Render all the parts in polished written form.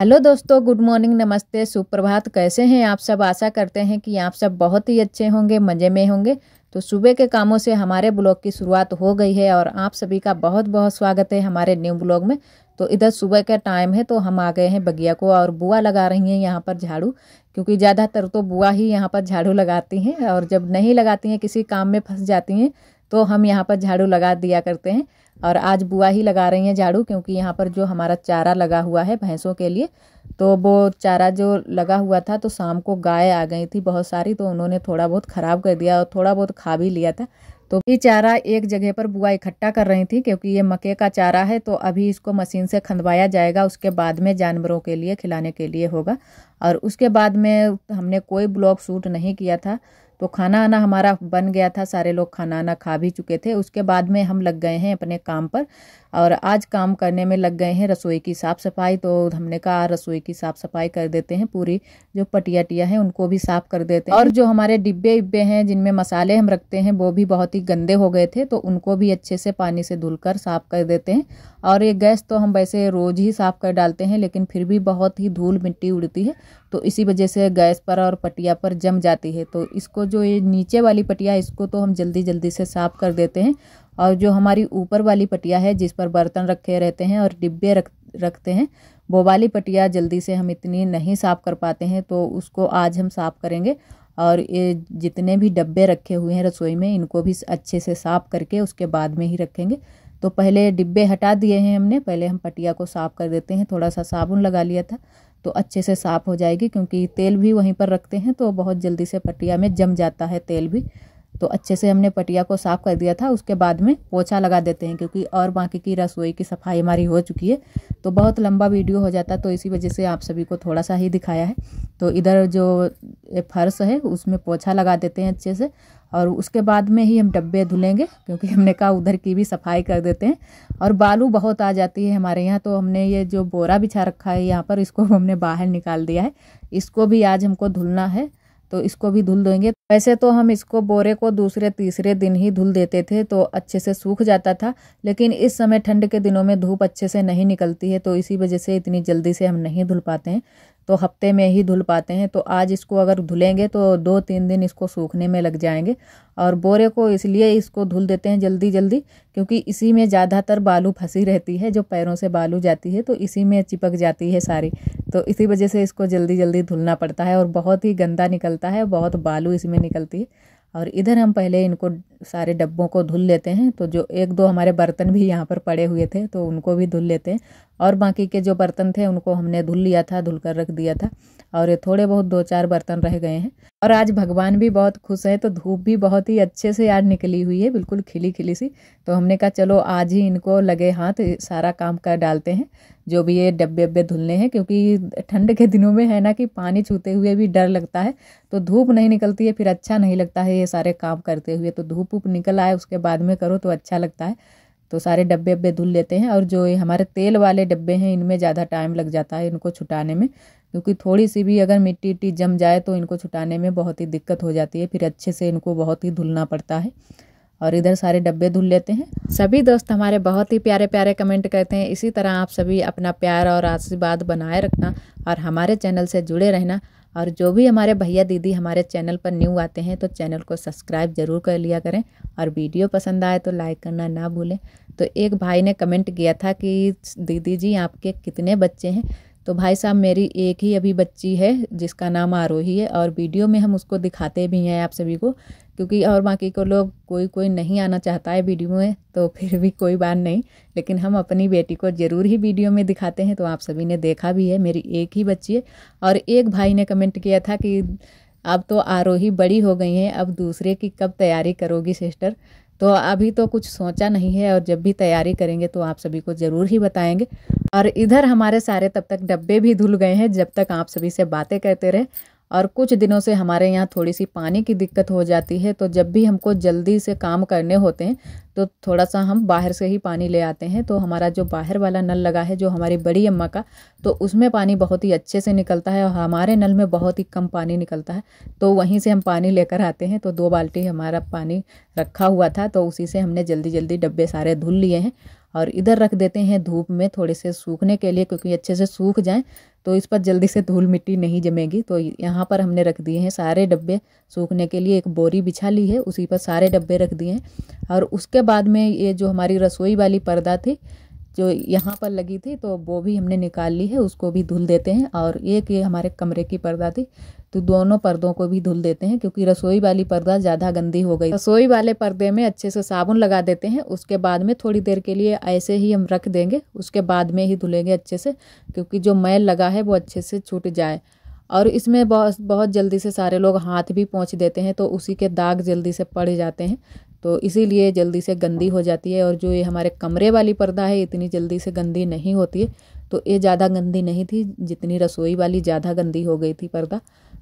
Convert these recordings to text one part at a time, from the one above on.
Hello दोस्तों, good morning, नमस्ते, सुप्रभात। कैसे हैं आप सब? आशा करते हैं कि आप सब बहुत ही अच्छे होंगे, मज़े में होंगे। तो सुबह के कामों से हमारे ब्लॉग की शुरुआत हो गई है और आप सभी का बहुत बहुत स्वागत है हमारे न्यू ब्लॉग में। तो इधर सुबह का टाइम है तो हम आ गए हैं बगिया को और बुआ लगा रही हैं यहाँ पर झाड़ू, क्योंकि ज़्यादातर तो बुआ ही यहाँ पर झाड़ू लगाती हैं और जब नहीं लगाती हैं, किसी काम में फंस जाती हैं, तो हम यहाँ पर झाड़ू लगा दिया करते हैं। और आज बुआ ही लगा रही हैं झाड़ू, क्योंकि यहाँ पर जो हमारा चारा लगा हुआ है भैंसों के लिए, तो वो चारा जो लगा हुआ था तो शाम को गाय आ गई थी बहुत सारी, तो उन्होंने थोड़ा बहुत ख़राब कर दिया और थोड़ा बहुत खा भी लिया था। तो ये चारा एक जगह पर बुआ इकट्ठा कर रही थी, क्योंकि ये मक्के का चारा है तो अभी इसको मशीन से खंदवाया जाएगा, उसके बाद में जानवरों के लिए खिलाने के लिए होगा। और उसके बाद में हमने कोई ब्लॉग शूट नहीं किया था, तो खाना आना हमारा बन गया था, सारे लोग खाना आना खा भी चुके थे। उसके बाद में हम लग गए हैं अपने काम पर और आज काम करने में लग गए हैं रसोई की साफ़ सफाई। तो हमने कहा रसोई की साफ़ सफाई कर देते हैं, पूरी जो पटिया हैं उनको भी साफ़ कर देते हैं। और जो हमारे डिब्बे इब्बे हैं जिनमें मसाले हम रखते हैं वो भी बहुत ही गंदे हो गए थे, तो उनको भी अच्छे से पानी से धुलकर साफ़ कर देते हैं। और ये गैस तो हम वैसे रोज़ ही साफ़ कर डालते हैं, लेकिन फिर भी बहुत ही धूल मिट्टी उड़ती है, तो इसी वजह से गैस पर और पटिया पर जम जाती है। तो इसको जो ये नीचे वाली पटिया है इसको तो हम जल्दी जल्दी से साफ़ कर देते हैं। और जो हमारी ऊपर वाली पटिया है जिस पर बर्तन रखे रहते हैं और डिब्बे रखते हैं, वो वाली पटिया जल्दी से हम इतनी नहीं साफ़ कर पाते हैं, तो उसको आज हम साफ़ करेंगे। और ये जितने भी डब्बे रखे हुए हैं रसोई में इनको भी अच्छे से साफ़ करके उसके बाद में ही रखेंगे। तो पहले डिब्बे हटा दिए हैं हमने, पहले हम पटिया को साफ़ कर देते हैं। थोड़ा सा साबुन लगा लिया था तो अच्छे से साफ़ हो जाएगी, क्योंकि तेल भी वहीं पर रखते हैं तो बहुत जल्दी से पटिया में जम जाता है तेल भी। तो अच्छे से हमने पटिया को साफ़ कर दिया था। उसके बाद में पोछा लगा देते हैं, क्योंकि और बाकी की रसोई की सफाई हमारी हो चुकी है, तो बहुत लंबा वीडियो हो जाता, तो इसी वजह से आप सभी को थोड़ा सा ही दिखाया है। तो इधर जो फर्श है उसमें पोछा लगा देते हैं अच्छे से, और उसके बाद में ही हम डब्बे धुलेंगे, क्योंकि हमने कहा उधर की भी सफाई कर देते हैं। और बालू बहुत आ जाती है हमारे यहाँ, तो हमने ये जो बोरा बिछा रखा है यहाँ पर इसको हमने बाहर निकाल दिया है। इसको भी आज हमको धुलना है, तो इसको भी धुल देंगे। वैसे तो हम इसको बोरे को दूसरे तीसरे दिन ही धुल देते थे तो अच्छे से सूख जाता था, लेकिन इस समय ठंड के दिनों में धूप अच्छे से नहीं निकलती है, तो इसी वजह से इतनी जल्दी से हम नहीं धुल पाते हैं, तो हफ्ते में ही धुल पाते हैं। तो आज इसको अगर धुलेंगे तो 2-3 दिन इसको सूखने में लग जाएंगे। और बोरे को इसलिए इसको धुल देते हैं जल्दी जल्दी, क्योंकि इसी में ज़्यादातर बालू फंसी रहती है, जो पैरों से बालू जाती है तो इसी में चिपक जाती है सारी, तो इसी वजह से इसको जल्दी जल्दी धुलना पड़ता है। और बहुत ही गंदा निकलता है, बहुत बालू इसमें निकलती है। और इधर हम पहले इनको सारे डब्बों को धुल लेते हैं। तो जो 1-2 हमारे बर्तन भी यहाँ पर पड़े हुए थे तो उनको भी धुल लेते हैं, और बाकी के जो बर्तन थे उनको हमने धुल लिया था, धुल कर रख दिया था। और ये थोड़े बहुत 2-4 बर्तन रह गए हैं। और आज भगवान भी बहुत खुश है, तो धूप भी बहुत ही अच्छे से आज निकली हुई है, बिल्कुल खिली खिली सी। तो हमने कहा चलो आज ही इनको लगे हाथ सारा काम कर डालते हैं, जो भी ये डब्बे अब्बे धुलने हैं, क्योंकि ठंड के दिनों में है ना कि पानी छूते हुए भी डर लगता है, तो धूप नहीं निकलती है फिर अच्छा नहीं लगता है ये सारे काम करते हुए। तो धूप उप निकल आए उसके बाद में करो तो अच्छा लगता है। तो सारे डब्बे अब्बे धुल लेते हैं। और जो ये हमारे तेल वाले डब्बे हैं इनमें ज़्यादा टाइम लग जाता है इनको छुटाने में, क्योंकि थोड़ी सी भी अगर मिट्टी इट्टी जम जाए तो इनको छुटाने में बहुत ही दिक्कत हो जाती है, फिर अच्छे से इनको बहुत ही धुलना पड़ता है। और इधर सारे डब्बे धुल लेते हैं। सभी दोस्त हमारे बहुत ही प्यारे प्यारे कमेंट करते हैं, इसी तरह आप सभी अपना प्यार और आशीर्वाद बनाए रखना और हमारे चैनल से जुड़े रहना। और जो भी हमारे भैया दीदी हमारे चैनल पर न्यू आते हैं तो चैनल को सब्सक्राइब ज़रूर कर लिया करें, और वीडियो पसंद आए तो लाइक करना ना भूलें। तो एक भाई ने कमेंट किया था कि दीदी जी आपके कितने बच्चे हैं? तो भाई साहब मेरी एक ही अभी बच्ची है जिसका नाम आरोही है, और वीडियो में हम उसको दिखाते भी हैं आप सभी को, क्योंकि और बाकी को लोग कोई नहीं आना चाहता है वीडियो में, तो फिर भी कोई बात नहीं, लेकिन हम अपनी बेटी को ज़रूर ही वीडियो में दिखाते हैं। तो आप सभी ने देखा भी है, मेरी एक ही बच्ची है। और एक भाई ने कमेंट किया था कि अब तो आरोही बड़ी हो गई हैं, अब दूसरे की कब तैयारी करोगी सिस्टर? तो अभी तो कुछ सोचा नहीं है, और जब भी तैयारी करेंगे तो आप सभी को ज़रूर ही बताएंगे। और इधर हमारे सारे तब तक डब्बे भी धुल गए हैं जब तक आप सभी से बातें करते रहे। और कुछ दिनों से हमारे यहाँ थोड़ी सी पानी की दिक्कत हो जाती है, तो जब भी हमको जल्दी से काम करने होते हैं तो थोड़ा सा हम बाहर से ही पानी ले आते हैं। तो हमारा जो बाहर वाला नल लगा है जो हमारी बड़ी अम्मा का, तो उसमें पानी बहुत ही अच्छे से निकलता है, और हमारे नल में बहुत ही कम पानी निकलता है, तो वहीं से हम पानी लेकर आते हैं। तो 2 बाल्टी हमारा पानी रखा हुआ था, तो उसी से हमने जल्दी जल्दी डब्बे सारे धुल लिए हैं। और इधर रख देते हैं धूप में थोड़े से सूखने के लिए, क्योंकि अच्छे से सूख जाएं तो इस पर जल्दी से धूल मिट्टी नहीं जमेगी। तो यहाँ पर हमने रख दिए हैं सारे डब्बे सूखने के लिए, एक बोरी बिछा ली है, उसी पर सारे डब्बे रख दिए हैं। और उसके बाद में ये जो हमारी रसोई वाली पर्दा थी जो यहाँ पर लगी थी, तो वो भी हमने निकाल ली है, उसको भी धुल देते हैं। और एक ये हमारे कमरे की पर्दा थी, तो दोनों पर्दों को भी धुल देते हैं, क्योंकि रसोई वाली पर्दा ज़्यादा गंदी हो गई। रसोई वाले पर्दे में अच्छे से साबुन लगा देते हैं, उसके बाद में थोड़ी देर के लिए ऐसे ही हम रख देंगे, उसके बाद में ही धुलेंगे अच्छे से, क्योंकि जो मैल लगा है वो अच्छे से छूट जाए। और इसमें बहुत जल्दी से सारे लोग हाथ भी पोंछ देते हैं, तो उसी के दाग जल्दी से पड़ जाते हैं, तो इसीलिए जल्दी से गंदी हो जाती है। और जो ये हमारे कमरे वाली पर्दा है इतनी जल्दी से गंदी नहीं होती है, तो ये ज़्यादा गंदी नहीं थी जितनी रसोई वाली ज़्यादा गंदी हो गई थी पर्दा।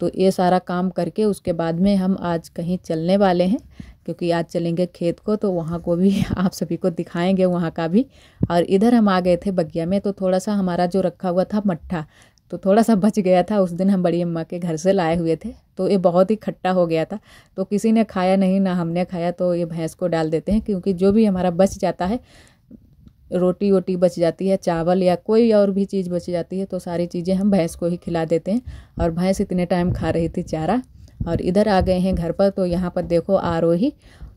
तो ये सारा काम करके उसके बाद में हम आज कहीं चलने वाले हैं, क्योंकि आज चलेंगे खेत को, तो वहाँ को भी आप सभी को दिखाएंगे वहाँ का भी। और इधर हम आ गए थे बगिया में, तो थोड़ा सा हमारा जो रखा हुआ था मट्ठा तो थोड़ा सा बच गया था, उस दिन हम बड़ी अम्मा के घर से लाए हुए थे, तो ये बहुत ही खट्टा हो गया था, तो किसी ने खाया नहीं, ना हमने खाया, तो ये भैंस को डाल देते हैं। क्योंकि जो भी हमारा बच जाता है, रोटी वोटी बच जाती है, चावल या कोई और भी चीज़ बच जाती है, तो सारी चीज़ें हम भैंस को ही खिला देते हैं। और भैंस इतने टाइम खा रही थी चारा। और इधर आ गए हैं घर पर, तो यहाँ पर देखो आरोही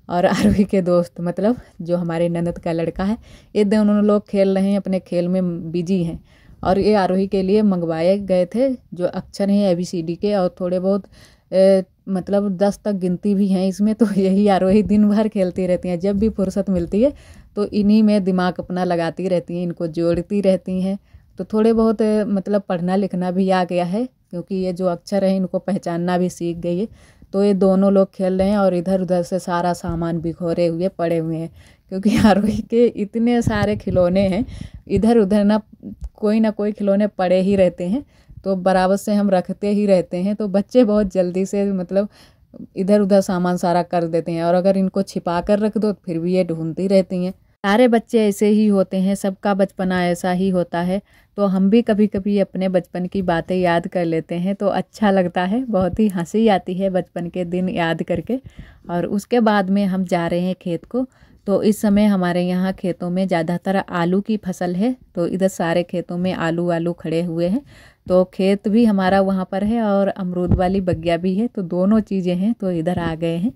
और आरोही के दोस्त, मतलब जो हमारे ननद का लड़का है, ये दोनों लोग खेल रहे हैं, अपने खेल में बिजी हैं। और ये आरोही के लिए मंगवाए गए थे जो अक्षर हैं ABCD के, और थोड़े बहुत मतलब 10 तक गिनती भी हैं इसमें। तो यही आरोही दिन भर खेलती रहती हैं, जब भी फुर्सत मिलती है तो इन्हीं में दिमाग अपना लगाती रहती हैं, इनको जोड़ती रहती हैं। तो थोड़े बहुत मतलब पढ़ना लिखना भी आ गया है, क्योंकि ये जो अक्षर हैं इनको पहचानना भी सीख गई है। तो ये दोनों लोग खेल रहे हैं, और इधर उधर से सारा सामान बिखोरे हुए पड़े हुए हैं, क्योंकि आरोही के इतने सारे खिलौने हैं, इधर उधर ना कोई खिलौने पड़े ही रहते हैं, तो बराबर से हम रखते ही रहते हैं। तो बच्चे बहुत जल्दी से मतलब इधर उधर सामान सारा कर देते हैं, और अगर इनको छिपा कर रख दो फिर भी ये ढूंढती रहती हैं। सारे बच्चे ऐसे ही होते हैं, सबका बचपना ऐसा ही होता है। तो हम भी कभी कभी अपने बचपन की बातें याद कर लेते हैं, तो अच्छा लगता है, बहुत ही हंसी आती है बचपन के दिन याद करके। और उसके बाद में हम जा रहे हैं खेत को। तो इस समय हमारे यहाँ खेतों में ज़्यादातर आलू की फसल है, तो इधर सारे खेतों में आलू खड़े हुए हैं। तो खेत भी हमारा वहाँ पर है, और अमरूद वाली बगिया भी है, तो दोनों चीज़ें हैं। तो इधर आ गए हैं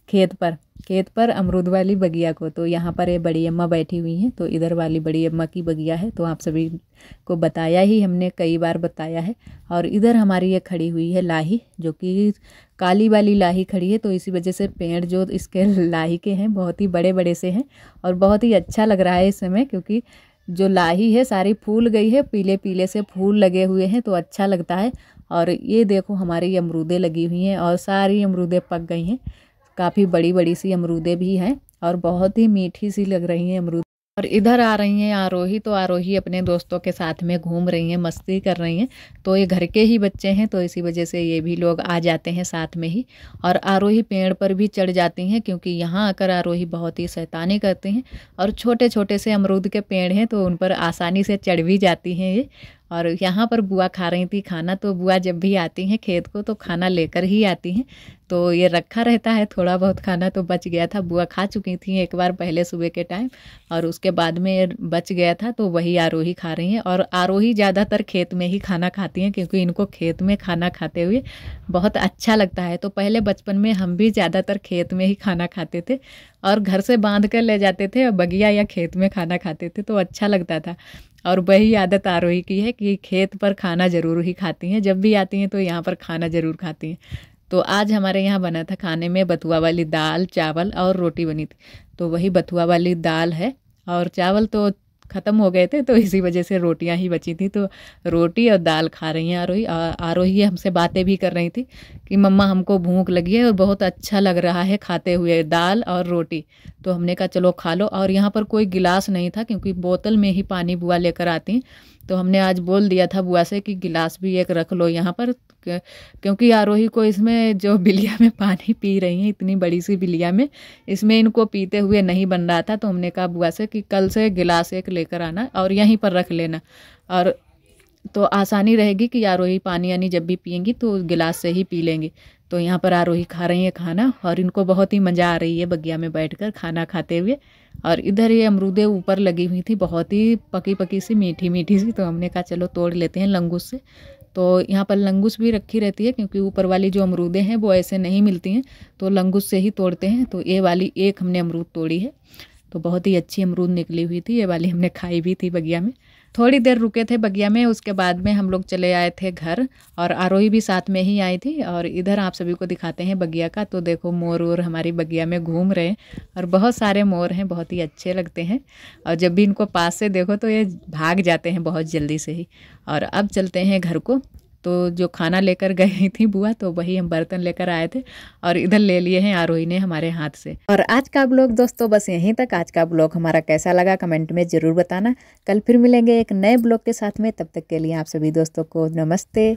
खेत पर अमरूद वाली बगिया को। तो यहाँ पर ये बड़ी अम्मा बैठी हुई हैं, तो इधर वाली बड़ी अम्मा की बगिया है, तो आप सभी को बताया ही, हमने कई बार बताया है। और इधर हमारी ये खड़ी हुई है लाही, जो कि काली वाली लाही खड़ी है, तो इसी वजह से पेड़ जो इसके लाही के हैं बहुत ही बड़े बड़े से हैं, और बहुत ही अच्छा लग रहा है इस समय, क्योंकि जो लाही है सारी फूल गई है, पीले पीले से फूल लगे हुए हैं, तो अच्छा लगता है। और ये देखो हमारी अमरूदें लगी हुई हैं, और सारी अमरूदें पक गई हैं, काफ़ी बड़ी बड़ी सी अमरूदें भी हैं, और बहुत ही मीठी सी लग रही हैं अमरूद। और इधर आ रही हैं आरोही, तो आरोही अपने दोस्तों के साथ में घूम रही हैं, मस्ती कर रही हैं। तो ये घर के ही बच्चे हैं, तो इसी वजह से ये भी लोग आ जाते हैं साथ में ही। और आरोही पेड़ पर भी चढ़ जाती हैं, क्योंकि यहाँ आकर आरोही बहुत ही शैतानी करते हैं, और छोटे छोटे से अमरूद के पेड़ हैं, तो उन पर आसानी से चढ़ भी जाती हैं ये। और यहाँ पर बुआ खा रही थी खाना, तो बुआ जब भी आती हैं खेत को तो खाना लेकर ही आती हैं, तो ये रखा रहता है, थोड़ा बहुत खाना तो बच गया था, बुआ खा चुकी थी एक बार पहले सुबह के टाइम, और उसके बाद में बच गया था, तो वही आरोही खा रही हैं। और आरोही ज़्यादातर खेत में ही खाना खाती हैं, क्योंकि इनको खेत में खाना खाते हुए बहुत अच्छा लगता है। तो पहले बचपन में हम भी ज़्यादातर खेत में ही खाना खाते थे, और घर से बांध कर ले जाते थे, और बगिया या खेत में खाना खाते थे, तो अच्छा लगता था। और वही आदत आरोही की है कि खेत पर खाना ज़रूर ही खाती हैं, जब भी आती हैं तो यहाँ पर खाना ज़रूर खाती हैं। तो आज हमारे यहाँ बना था खाने में बथुआ वाली दाल, चावल और रोटी बनी थी। तो वही बथुआ वाली दाल है, और चावल तो ख़त्म हो गए थे, तो इसी वजह से रोटियां ही बची थी, तो रोटी और दाल खा रही हैं आरोही। आरोही हमसे बातें भी कर रही थी कि मम्मा हमको भूख लगी है, और बहुत अच्छा लग रहा है खाते हुए दाल और रोटी। तो हमने कहा चलो खा लो। और यहाँ पर कोई गिलास नहीं था, क्योंकि बोतल में ही पानी बुआ लेकर आती हैं, तो हमने आज बोल दिया था बुआ से कि गिलास भी एक रख लो यहाँ पर, क्योंकि आरोही को इसमें जो बिलिया में पानी पी रही हैं, इतनी बड़ी सी बिलिया में, इसमें इनको पीते हुए नहीं बन रहा था। तो हमने कहा बुआ से कि कल से गिलास एक लेकर आना और यहीं पर रख लेना, और तो आसानी रहेगी कि आरोही पानी यानी जब भी पियेंगी तो गिलास से ही पी लेंगी। तो यहाँ पर आरोही खा रही है खाना, और इनको बहुत ही मज़ा आ रही है बगिया में बैठकर खाना खाते हुए। और इधर ये अमरूदें ऊपर लगी हुई थी, बहुत ही पकी पकी सी, मीठी मीठी सी। तो हमने कहा चलो तोड़ लेते हैं लंगूस से। तो यहाँ पर लंगूस भी रखी रहती है, क्योंकि ऊपर वाली जो अमरूदें हैं वो ऐसे नहीं मिलती हैं, तो लंगूस से ही तोड़ते हैं। तो ये वाली एक हमने अमरूद तोड़ी है, तो बहुत ही अच्छी अमरूद निकली हुई थी। ये वाली हमने खाई भी थी बगिया में। थोड़ी देर रुके थे बगिया में, उसके बाद में हम लोग चले आए थे घर, और आरोही भी साथ में ही आई थी। और इधर आप सभी को दिखाते हैं बगिया का। तो देखो मोर वोर हमारी बगिया में घूम रहे हैं, और बहुत सारे मोर हैं, बहुत ही अच्छे लगते हैं। और जब भी इनको पास से देखो तो ये भाग जाते हैं बहुत जल्दी से ही। और अब चलते हैं घर को। तो जो खाना लेकर गई थी बुआ, तो वही हम बर्तन लेकर आए थे, और इधर ले लिए हैं आरोही ने हमारे हाथ से। और आज का ब्लॉग दोस्तों बस यहीं तक। आज का ब्लॉग हमारा कैसा लगा कमेंट में ज़रूर बताना। कल फिर मिलेंगे एक नए ब्लॉग के साथ में, तब तक के लिए आप सभी दोस्तों को नमस्ते।